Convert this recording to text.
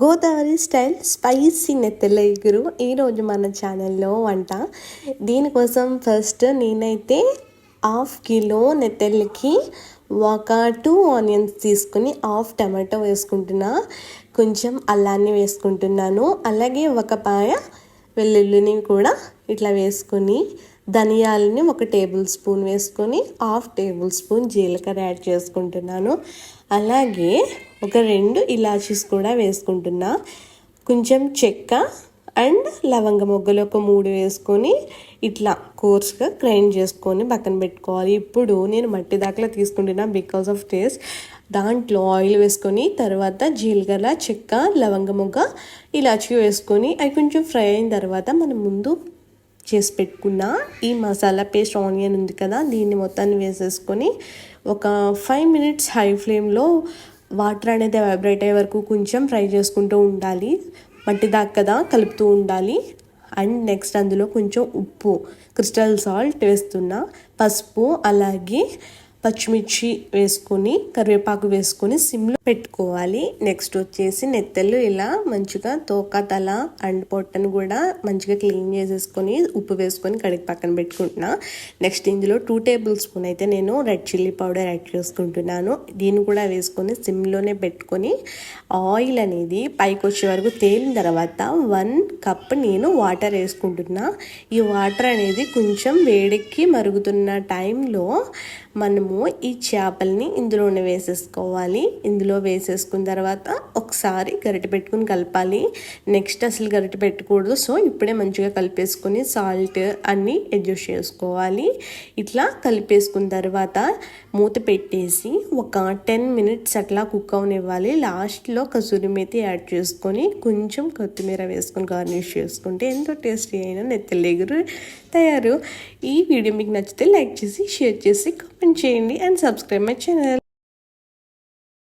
Godavari style spicy నెత్తెల ఎగురు ఈరోజు మన ఛానల్లో వంట. దీనికోసం ఫస్ట్ నేనైతే 1/2 కిలో నెత్తెలకి ఒక 2 ఆనియన్స్ తీసుకుని 1/2 టమాటో వేసుకుంటున్నా, కొంచెం అల్లాన్ని వేసుకుంటున్నాను, అలాగే ఒక పాయ వెల్లుల్లిని కూడా ఇట్లా వేసుకొని ధనియాలని 1 టేబుల్ స్పూన్ వేసుకొని 1/2 టేబుల్ స్పూన్ జీలకర్ర యాడ్ చేసుకుంటున్నాను, అలాగే ఒక 2 ఇలాచీస్ కూడా వేసుకుంటున్నా, కొంచెం చెక్క అండ్ లవంగ మొగ్గలు ఒక 3 వేసుకొని ఇట్లా కోర్స్గా గ్రైండ్ చేసుకొని పక్కన పెట్టుకోవాలి. ఇప్పుడు నేను మట్టి దాకలా తీసుకుంటున్నా బికాస్ ఆఫ్ టేస్ట్. దాంట్లో ఆయిల్ వేసుకొని తర్వాత జీలకర్ర, చెక్క, లవంగ మొగ్గ, ఇలాచీ వేసుకొని అవి కొంచెం ఫ్రై అయిన తర్వాత మనం ముందు చేసి పెట్టుకున్న ఈ మసాలా పేస్ట్ ఆనియన్ ఉంది కదా, దీన్ని మొత్తాన్ని వేసేసుకొని ఒక 5 మినిట్స్ హై ఫ్లేమ్లో వాటర్ అనేది వైబ్రేట్ అయ్యే వరకు కొంచెం ఫ్రై చేసుకుంటూ ఉండాలి. మట్టి దాకా కదా కలుపుతూ ఉండాలి. అండ్ నెక్స్ట్ అందులో కొంచెం ఉప్పు, క్రిస్టల్ సాల్ట్ వేస్తున్నా, పసుపు, అలాగే పచ్చిమిర్చి వేసుకొని కరివేపాకు వేసుకొని సిమ్లో పెట్టుకోవాలి. నెక్స్ట్ వచ్చేసి నెత్తళ్ళు ఇలా మంచిగా తోక, తల అండ్ పొట్టను కూడా మంచిగా క్లీన్ చేసేసుకొని ఉప్పు వేసుకొని కడిగి పక్కన పెట్టుకుంటున్నా. నెక్స్ట్ ఇందులో 2 టేబుల్ స్పూన్ అయితే నేను రెడ్ చిల్లీ పౌడర్ యాడ్ చేసుకుంటున్నాను. దీన్ని కూడా వేసుకొని సిమ్లోనే పెట్టుకొని ఆయిల్ అనేది పైకి వచ్చే వరకు తేలిన తర్వాత 1 కప్ నేను వాటర్ వేసుకుంటున్నా. ఈ వాటర్ అనేది కొంచెం వేడెక్కి మరుగుతున్న టైంలో మనము ఈ చేపల్ని ఇందులోనే వేసేసుకోవాలి. ఇందులో వేసేసుకున్న తర్వాత ఒకసారి గరిటె పెట్టుకుని కలపాలి. నెక్స్ట్ అసలు గరిటె పెట్టకూడదు. సో ఇప్పుడే మంచిగా కలిపేసుకొని సాల్ట్ అన్నీ అడ్జస్ట్ చేసుకోవాలి. ఇట్లా కలిపేసుకున్న తర్వాత మూత పెట్టేసి ఒక 10 మినిట్స్ అట్లా కుక్ అవనివ్వాలి. లాస్ట్లో కసూరి మేతి యాడ్ చేసుకొని కొంచెం కొత్తిమీర వేసుకొని గార్నిష్ చేసుకుంటే ఎంతో టేస్టీ అయిన నెత్తెల ఎగురు తయారు. ఈ వీడియో మీకు నచ్చితే లైక్ చేసి, షేర్ చేసి, కామెంట్ చేయండి అండ్ సబ్స్క్రైబ్ మై ఛానల్.